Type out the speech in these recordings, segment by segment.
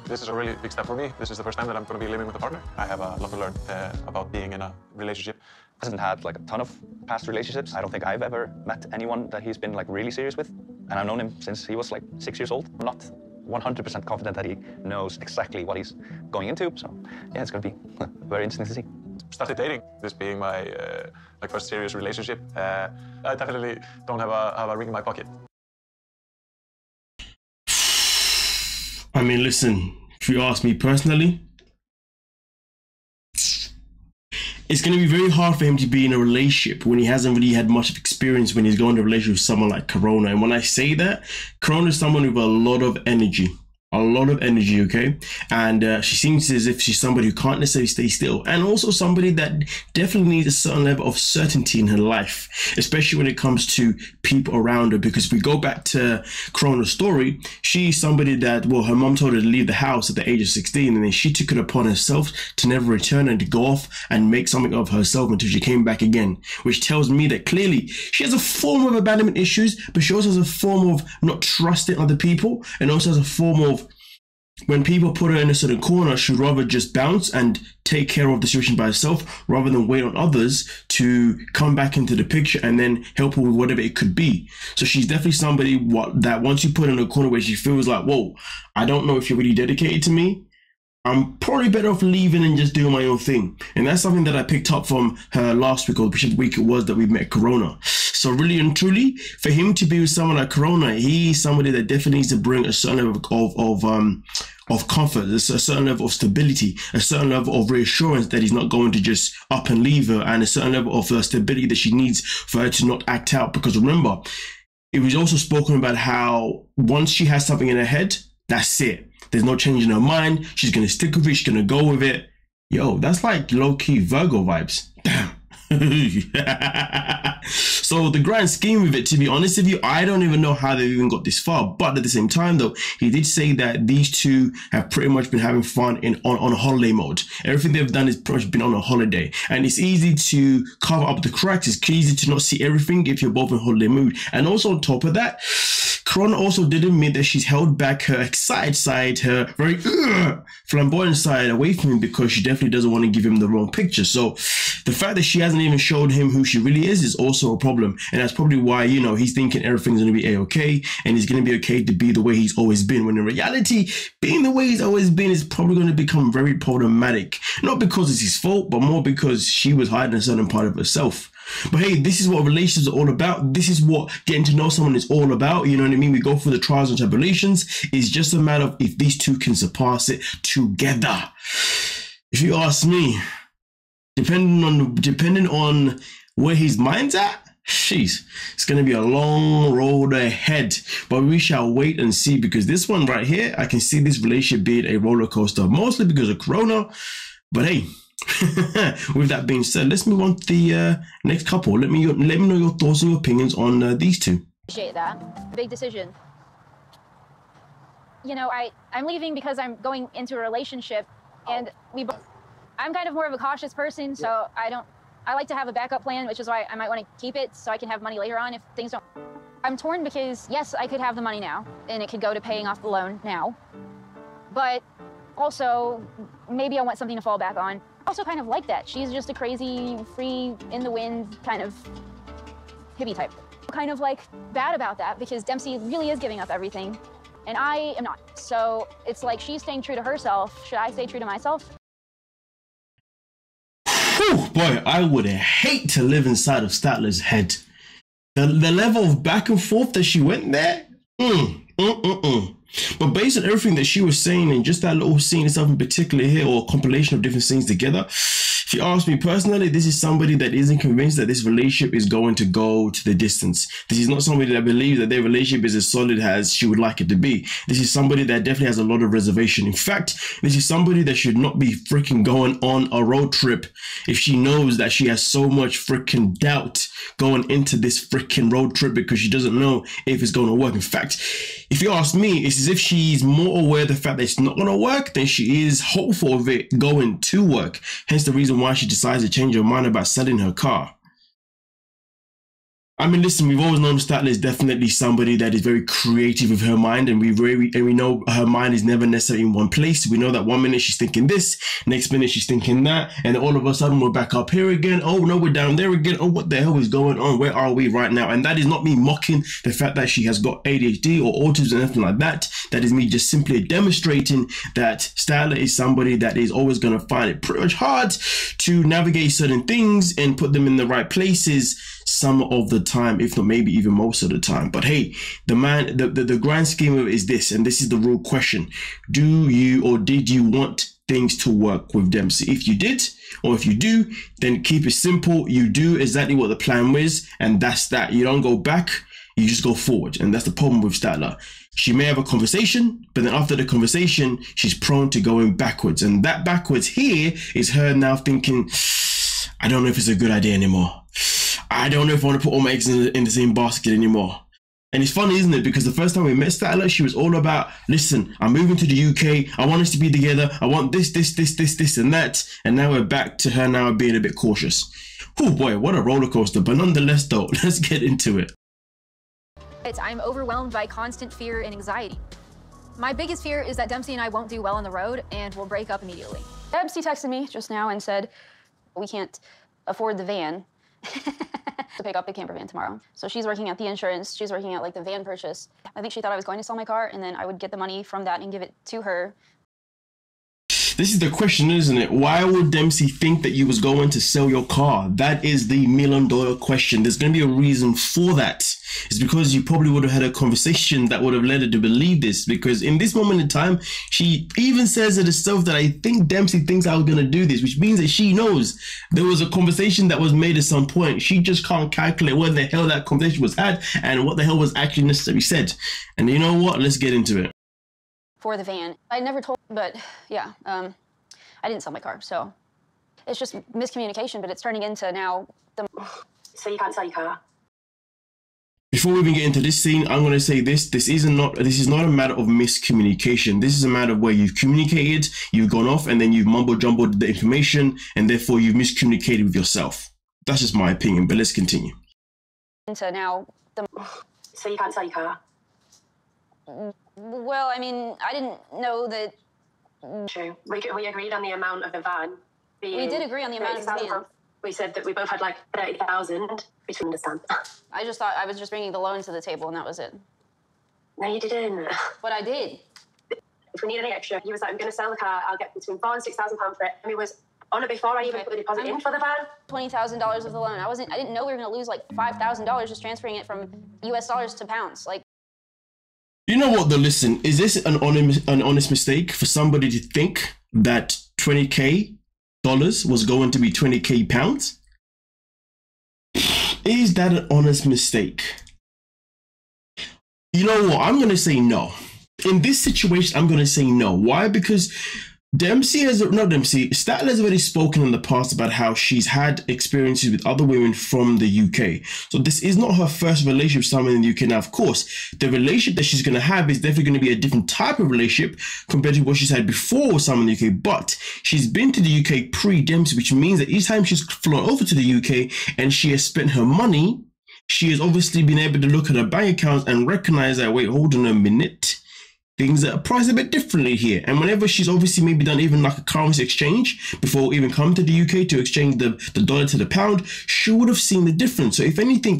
This is a really big step for me. This is the first time that I'm going to be living with a partner. I have a lot to learn about being in a relationship. He hasn't had like a ton of past relationships. I don't think I've ever met anyone that he's been like really serious with. And I've known him since he was like 6 years old. I'm not 100% confident that he knows exactly what he's going into. So yeah, it's going to be very interesting to see. Started dating, this being my first serious relationship. I definitely don't have a ring in my pocket. I mean, listen, if you ask me personally, it's going to be very hard for him to be in a relationship when he hasn't really had much of experience when he's going into a relationship with someone like Corona. And when I say that, Corona is someone with a lot of energy. Okay? And she seems as if she's somebody who can't necessarily stay still. And also somebody that definitely needs a certain level of certainty in her life, especially when it comes to people around her. Because if we go back to Corona's story, she's somebody that, well, her mom told her to leave the house at the age of 16, and then she took it upon herself to never return and to go off and make something of herself until she came back again, which tells me that clearly she has a form of abandonment issues, but she also has a form of not trusting other people, and also has a form of when people put her in a certain corner, she'd rather just bounce and take care of the situation by herself rather than wait on others to come back into the picture and then help her with whatever it could be. So she's definitely somebody that once you put her in a corner where she feels like, whoa, I don't know if you're really dedicated to me, I'm probably better off leaving and just doing my own thing. And that's something that I picked up from her last week, or which week it was that we met Corona. So really and truly, for him to be with someone like Corona, he's somebody that definitely needs to bring a certain level of comfort, a certain level of stability, a certain level of reassurance that he's not going to just up and leave her, and a certain level of stability that she needs for her to not act out. Because remember, it was also spoken about how once she has something in her head, that's it. There's no change in her mind. She's going to stick with it. She's going to go with it. Yo, that's like low-key Virgo vibes. Damn. So the grand scheme of it, to be honest with you, I don't even know how they've even got this far. But at the same time, though, he did say that these two have pretty much been having fun on a holiday mode. Everything they've done is pretty much been on a holiday. And it's easy to cover up the cracks. It's easy to not see everything if you're both in holiday mood. And also on top of that, Corona also did admit that she's held back her excited side, her very flamboyant side away from him because she definitely doesn't want to give him the wrong picture. So the fact that she hasn't even showed him who she really is also a problem. And that's probably why, you know, he's thinking everything's going to be a-okay and he's going to be okay to be the way he's always been. When in reality, being the way he's always been is probably going to become very problematic. Not because it's his fault, but more because she was hiding a certain part of herself. But hey, this is what relationships are all about. This is what getting to know someone is all about. You know what I mean? We go through the trials and tribulations. It's just a matter of if these two can surpass it together. If you ask me, depending on where his mind's at, jeez, it's going to be a long road ahead. But we shall wait and see, because this one right here, I can see this relationship being a roller coaster, mostly because of Corona. But hey, with that being said, let's move on to the next couple. Let me know your thoughts and your opinions on these two. Appreciate that. Big decision. You know, I'm leaving because I'm going into a relationship, and I'm kind of more of a cautious person, so I like to have a backup plan, which is why I might want to keep it so I can have money later on if things don't. I'm torn because yes, I could have the money now and it could go to paying off the loan now, but also maybe I want something to fall back on. Also kind of like that. She's just a crazy, free, in the wind kind of hippie type. Kind of like bad about that because Dempsey really is giving up everything and I am not. So it's like she's staying true to herself. Should I stay true to myself? Whew, boy, I would hate to live inside of Statler's head. The level of back and forth that she went there. But based on everything that she was saying and just that little scene itself in particular here, or compilation of different scenes together, if you ask me personally, this is somebody that isn't convinced that this relationship is going to go to the distance. This is not somebody that believes that their relationship is as solid as she would like it to be. This is somebody that definitely has a lot of reservation. In fact, this is somebody that should not be freaking going on a road trip if she knows that she has so much freaking doubt going into this freaking road trip because she doesn't know if it's going to work. In fact, if you ask me, it's as if she's more aware of the fact that it's not going to work than she is hopeful of it going to work. Hence the reason why she decides to change her mind about selling her car. I mean, listen, we've always known Statler is definitely somebody that is very creative with her mind, and we know her mind is never necessarily in one place. We know that 1 minute she's thinking this, next minute she's thinking that, and all of a sudden we're back up here again. Oh no, we're down there again. Oh, what the hell is going on? Where are we right now? And that is not me mocking the fact that she has got ADHD or autism or anything like that. That is me just simply demonstrating that Statler is somebody that is always going to find it pretty much hard to navigate certain things and put them in the right places some of the time, if not maybe even most of the time. But hey, the grand scheme of it is this, and this is the real question: do you or did you want things to work with Dempsey? If you did, or if you do, then keep it simple. You do exactly what the plan was, and that's that. You don't go back, you just go forward. And that's the problem with Statler. She may have a conversation, but then after the conversation, she's prone to going backwards. And that backwards here is her now thinking, I don't know if it's a good idea anymore. I don't know if I want to put all my eggs in the same basket anymore. And it's funny, isn't it? Because the first time we met Statler, she was all about, listen, I'm moving to the UK. I want us to be together. I want this, and that. And now we're back to her now being a bit cautious. Oh boy, what a roller coaster. But nonetheless, though, let's get into it. I'm overwhelmed by constant fear and anxiety. My biggest fear is that Dempsey and I won't do well on the road and we'll break up immediately. Dempsey texted me just now and said, we can't afford the van to pick up the camper van tomorrow. So she's working at the insurance. She's working at like the van purchase. I think she thought I was going to sell my car and then I would get the money from that and give it to her. This is the question, isn't it? Why would Dempsey think that you was going to sell your car? That is the $1 million question. There's going to be a reason for that. It's because you probably would have had a conversation that would have led her to believe this. Because in this moment in time, she even says it herself that I think Dempsey thinks I was going to do this, which means that she knows there was a conversation that was made at some point. She just can't calculate where the hell that conversation was had and what the hell was actually necessarily said. And you know what? Let's get into it. For the van. I never told, but yeah, I didn't sell my car, so it's just miscommunication, but it's turning into now the... So you can't sell your car? Before we even get into this scene, I'm going to say this is not a matter of miscommunication. This is a matter of where you've communicated, you've gone off, and then you've mumble-jumbled the information, and therefore you've miscommunicated with yourself. That's just my opinion, but let's continue. Into now the... So you can't sell your car? Well, I mean, I didn't know that... True. We agreed on the amount of the van. We did agree on the amount of the van. We said that we both had like 30,000, which we understand. I just thought I was just bringing the loan to the table and that was it. No, you didn't. But I did. If we need any extra, he was like, I'm going to sell the car. I'll get between £4,000 and £6,000 for it. And he was on it before I even put the deposit in for the van. $20,000 of the loan. I didn't know we were going to lose like $5,000 just transferring it from US dollars to pounds. Like. You know what though, listen, is this an honest mistake for somebody to think that $20K was going to be $20K pounds? Is that an honest mistake? You know what, I'm going to say no. In this situation, I'm going to say no. Why? Because Statler has already spoken in the past about how she's had experiences with other women from the UK. So this is not her first relationship with someone in the UK. Now, of course, the relationship that she's going to have is definitely going to be a different type of relationship compared to what she's had before with someone in the UK. But she's been to the UK pre-Dempsey, which means that each time she's flown over to the UK and she has spent her money, she has obviously been able to look at her bank accounts and recognize that, wait, hold on a minute. Things are priced a bit differently here. And whenever she's obviously maybe done even like a currency exchange before even coming to the UK to exchange the dollar to the pound, she would have seen the difference. So if anything,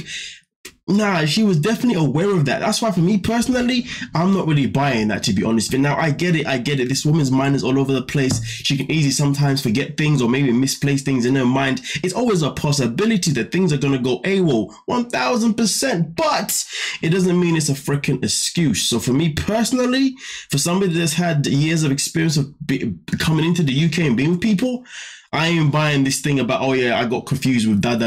nah, she was definitely aware of that. That's why for me personally, I'm not really buying that, to be honest. But now I get it. This woman's mind is all over the place. She can easily sometimes forget things or maybe misplace things in her mind. It's always a possibility that things are going to go AWOL 1000%, but it doesn't mean it's a freaking excuse. So for me personally, for somebody that's had years of experience of coming into the UK and being with people, I ain't buying this thing about, oh yeah, I got confused with that.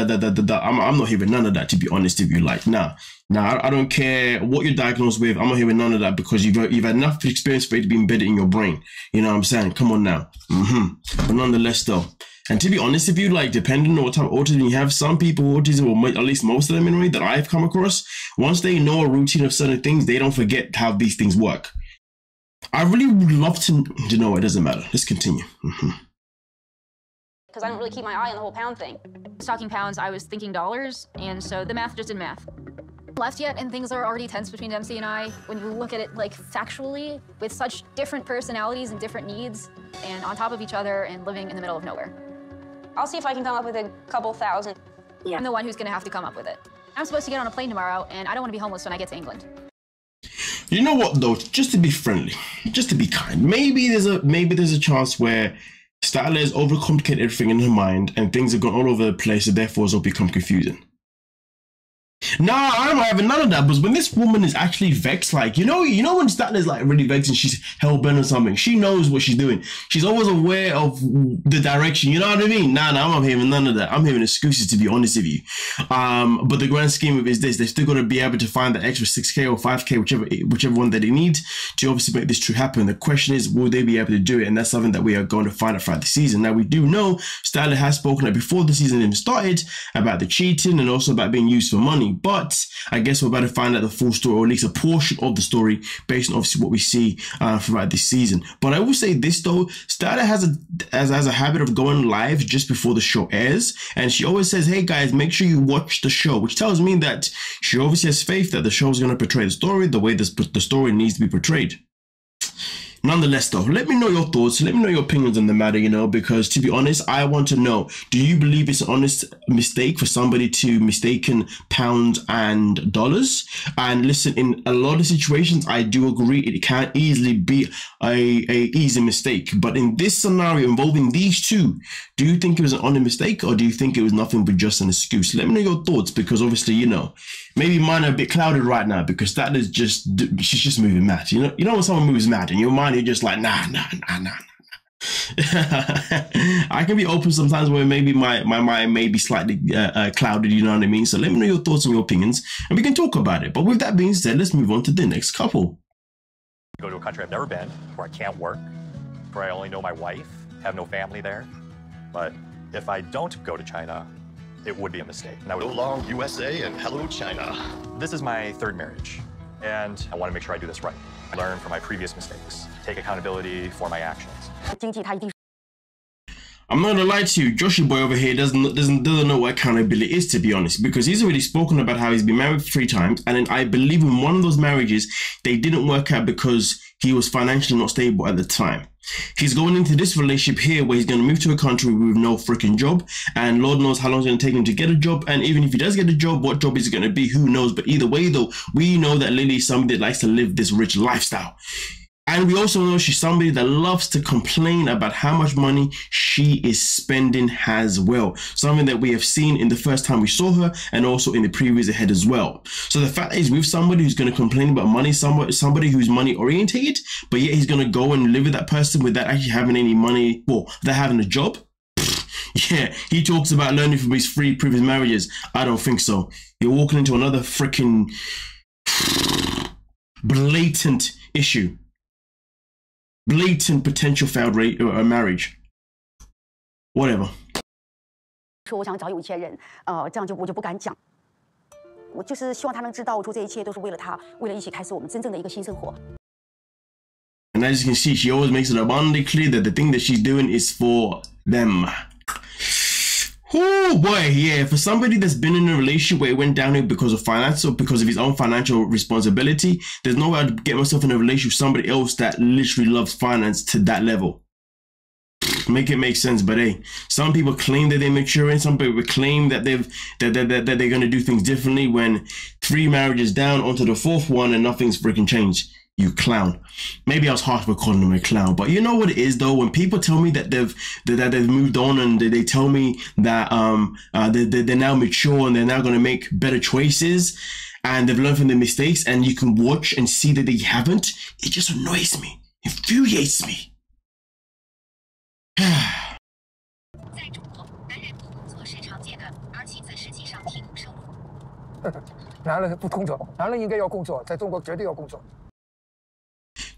I'm not hearing none of that, to be honest, if you like. Nah, I don't care what you're diagnosed with. I'm not hearing none of that because you've had enough experience for it to be embedded in your brain. You know what I'm saying? Come on now. But nonetheless, though, and to be honest, if you like, depending on what type of autism you have, some people with autism, or at least most of them anyway, that I've come across, once they know a routine of certain things, they don't forget how these things work. I really would love to know. It doesn't matter. Let's continue. Because because I don't really keep my eye on the whole pound thing. I was talking pounds, I was thinking dollars, and so the math just didn't math. Left yet, and things are already tense between Dempsey and I. When you look at it like factually, with such different personalities and different needs, and on top of each other and living in the middle of nowhere. I'll see if I can come up with a couple thousand. Yeah. I'm the one who's gonna have to come up with it. I'm supposed to get on a plane tomorrow, and I don't want to be homeless when I get to England. You know what though? Just to be friendly, just to be kind. Maybe there's a chance where Statler has overcomplicated everything in her mind, and things have gone all over the place, and therefore it's all become confusing. Nah, I'm not having none of that. But when this woman is actually vexed, like you know when Statler's like really vexed and she's hell-bent or something, she knows what she's doing. She's always aware of the direction. You know what I mean? Nah, I'm not having none of that. I'm having excuses, to be honest with you. But the grand scheme of it is this: they're still going to be able to find the extra 6K or 5K, whichever one that they need to obviously make this true happen. The question is, will they be able to do it? And that's something that we are going to find out throughout the season. Now we do know Statler has spoken like before the season even started about the cheating and also about being used for money. But I guess we're about to find out the full story, or at least a portion of the story, based on obviously what we see throughout this season. But I will say this though: Statler has a habit of going live just before the show airs, and she always says, "Hey guys, make sure you watch the show," which tells me that she obviously has faith that the show is going to portray the story the way the story needs to be portrayed. Nonetheless though, let me know your thoughts, let me know your opinions on the matter, you know, because to be honest, I want to know, do you believe it's an honest mistake for somebody to mistaken pounds and dollars? And listen, in a lot of situations, I do agree it can easily be a easy mistake. But in this scenario involving these two, do you think it was an honest mistake, or do you think it was nothing but just an excuse? Let me know your thoughts, because obviously, you know, maybe mine are a bit clouded right now because that is she's just moving mad. You know when someone moves mad in your mind, you're just like, nah. I can be open sometimes where maybe my mind may be slightly clouded, you know what I mean? So let me know your thoughts and your opinions, and we can talk about it. But with that being said, let's move on to the next couple. Go to a country I've never been, where I can't work, where I only know my wife, have no family there. But if I don't go to China, it would be a mistake. And I would So long, USA, and hello, China. This is my third marriage, and I want to make sure I do this right. Learn from my previous mistakes, take accountability for my actions. I'm not gonna lie to you, Joshy boy over here doesn't know what accountability is, to be honest, because he's already spoken about how he's been married 3 times, and then I believe in one of those marriages, they didn't work out because he was financially not stable at the time. He's going into this relationship here where he's going to move to a country with no freaking job, and Lord knows how long it's going to take him to get a job. And even if he does get a job, what job is it going to be? Who knows? But either way though, we know that Lily is somebody that likes to live this rich lifestyle. And we also know she's somebody that loves to complain about how much money she is spending as well. Something that we have seen in the first time we saw her, and also in the previews ahead as well. So the fact is, with somebody who's going to complain about money, somebody who's money orientated, but yet he's going to go and live with that person without actually having any money, well, without having a job. Yeah, he talks about learning from his 3 previous marriages. I don't think so. You're walking into another freaking blatant issue. Blatant potential failed marriage. Whatever. 说我想找有钱人，这样我就不敢讲。我就是希望他能知道，我做这一切都是为了他，为了一起开始我们真正的一个新生活。 And as you can see, she always makes it abundantly clear that the thing that she's doing is for them. Oh boy, yeah, for somebody that's been in a relationship where it went downhill because of finance or because of his own financial responsibility, there's no way I'd get myself in a relationship with somebody else that literally loves finance to that level. Make it make sense, but hey, some people claim that they're maturing, some people claim that they're going to do things differently when 3 marriages down onto the 4th one and nothing's freaking changed. You clown. Maybe I was harsh for calling him a clown, but you know what it is though. When people tell me that they've moved on, and they tell me that they're now mature and they're now going to make better choices, and they've learned from their mistakes, and you can watch and see that they haven't, it just annoys me, infuriates me. 在中国，男人不工作是常见的，而妻子实际上提供收入。男人不工作，男人应该要工作，在中国绝对要工作。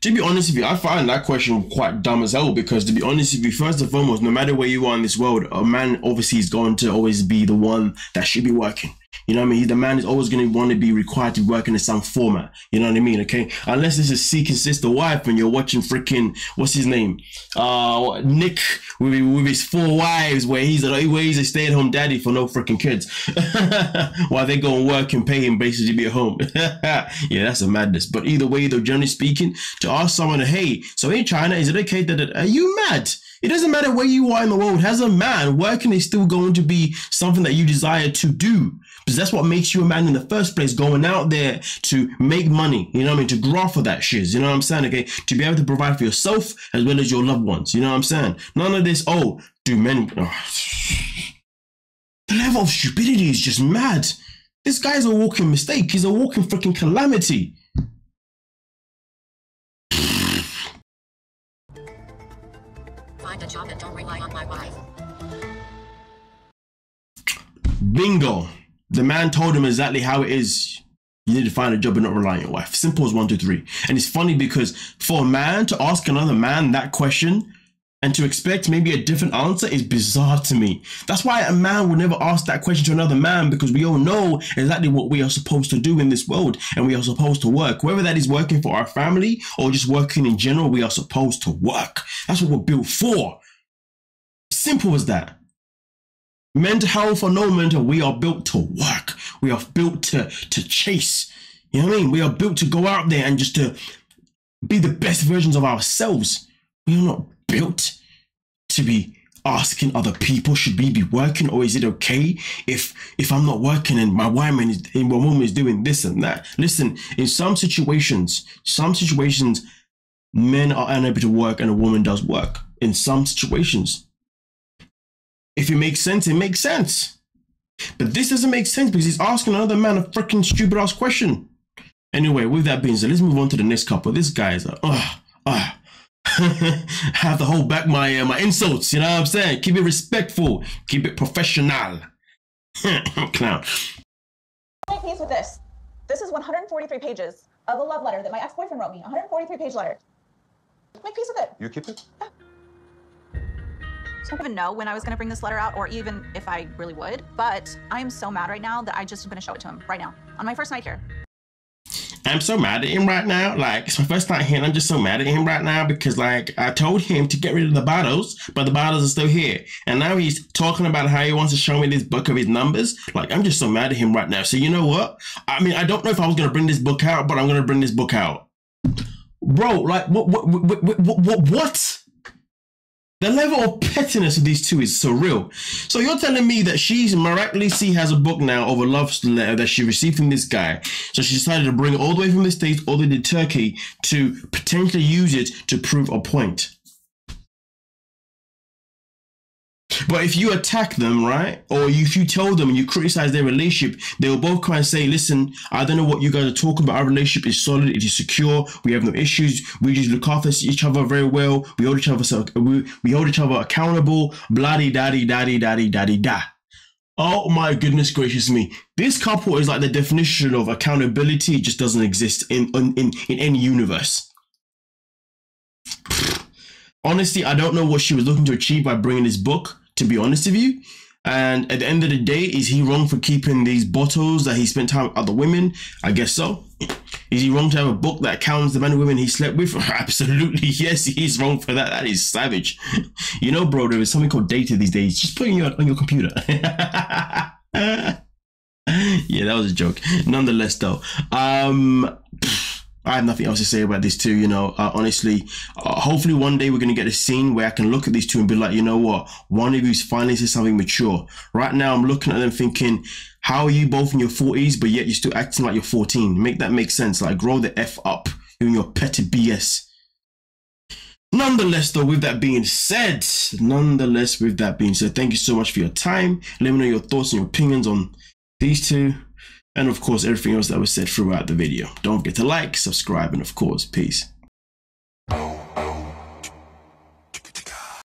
To be honest with you, I find that question quite dumb as hell, because to be honest with you, first and foremost, no matter where you are in this world, a man obviously is going to always be the one that should be working. You know what I mean? The man is always going to want to be required to work in some format. You know what I mean? Okay. Unless this is seeking sister wife and you're watching freaking, what's his name? Nick with his 4 wives where he's a stay-at-home daddy for no freaking kids. While they go and work and pay him basically to be at home. Yeah, that's a madness. But either way, though, generally speaking, to ask someone, hey, so in China, is it okay that, are you mad? It doesn't matter where you are in the world. As a man, working is still going to be something that you desire to do. Because that's what makes you a man in the first place, going out there to make money, you know what I mean, to grow for that shit, you know what I'm saying, okay, to be able to provide for yourself as well as your loved ones, you know what I'm saying. None of this, oh, do men, oh. The level of stupidity is just mad. This guy's a walking mistake. He's a walking freaking calamity. Find a job and don't rely on my wife. Bingo. The man told him exactly how it is. You need to find a job and not rely on your wife. Simple as 1, 2, 3. And it's funny because for a man to ask another man that question and to expect maybe a different answer is bizarre to me. That's why a man would never ask that question to another man, because we all know exactly what we are supposed to do in this world, and we are supposed to work. Whether that is working for our family or just working in general, we are supposed to work. That's what we're built for. Simple as that. Mental health or no mental, we are built to work. We are built to chase. You know what I mean? We are built to go out there and just to be the best versions of ourselves. We are not built to be asking other people, should we be working, or is it okay if I'm not working and my woman is doing this and that? Listen, in some situations, men are unable to work and a woman does work. In some situations. If it makes sense, it makes sense. But this doesn't make sense because he's asking another man a freaking stupid ass question. Anyway, with that being said, let's move on to the next couple. This guy is I have to hold back my insults, you know what I'm saying? Keep it respectful, keep it professional. Clown. Make peace with this. This is 143 pages of a love letter that my ex-boyfriend wrote me. 143-page letter. Make peace with it. You keep it? Yeah. I don't even know when I was going to bring this letter out, or even if I really would, but I am so mad right now that I just am going to show it to him right now on my first night here. I'm so mad at him right now. Like, it's my first night here and I'm just so mad at him right now because, like, I told him to get rid of the bottles, but the bottles are still here. And now he's talking about how he wants to show me this book of his numbers. Like, I'm just so mad at him right now. So you know what? I mean, I don't know if I was going to bring this book out, but I'm going to bring this book out. Bro, like, what? The level of pettiness of these two is surreal. So you're telling me that she miraculously has a book now of a love letter that she received from this guy. So she decided to bring it all the way from the States, all the way to Turkey, to potentially use it to prove a point. But if you attack them, right, or if you tell them and you criticize their relationship, they will both come and say, listen, I don't know what you guys are talking about. Our relationship is solid, it is secure, we have no issues, we just look after each other very well, we hold each other accountable, blah-de-da-de-da-de-da-de-da-de-da. Oh my goodness gracious me. This couple is like the definition of accountability. It just doesn't exist in any universe. Honestly, I don't know what she was looking to achieve by bringing this book, to be honest with you. And at the end of the day, is he wrong for keeping these bottles that he spent time with other women? I guess so. Is he wrong to have a book that counts the men and women he slept with? Absolutely, yes, he's wrong for that. That is savage. You know, bro, there is something called data these days. Just put it on your computer. Yeah, that was a joke. Nonetheless, though, I have nothing else to say about these two, you know, honestly. Hopefully one day we're going to get a scene where I can look at these two and be like, you know what, one of you's finally said something mature. Right now I'm looking at them thinking, how are you both in your 40s, but yet you're still acting like you're 14? Make that make sense. Like, grow the F up in your petty BS. Nonetheless, though, with that being said, thank you so much for your time. Let me know your thoughts and your opinions on these two. And of course, everything else that was said throughout the video. Don't forget to like, subscribe, and of course, peace.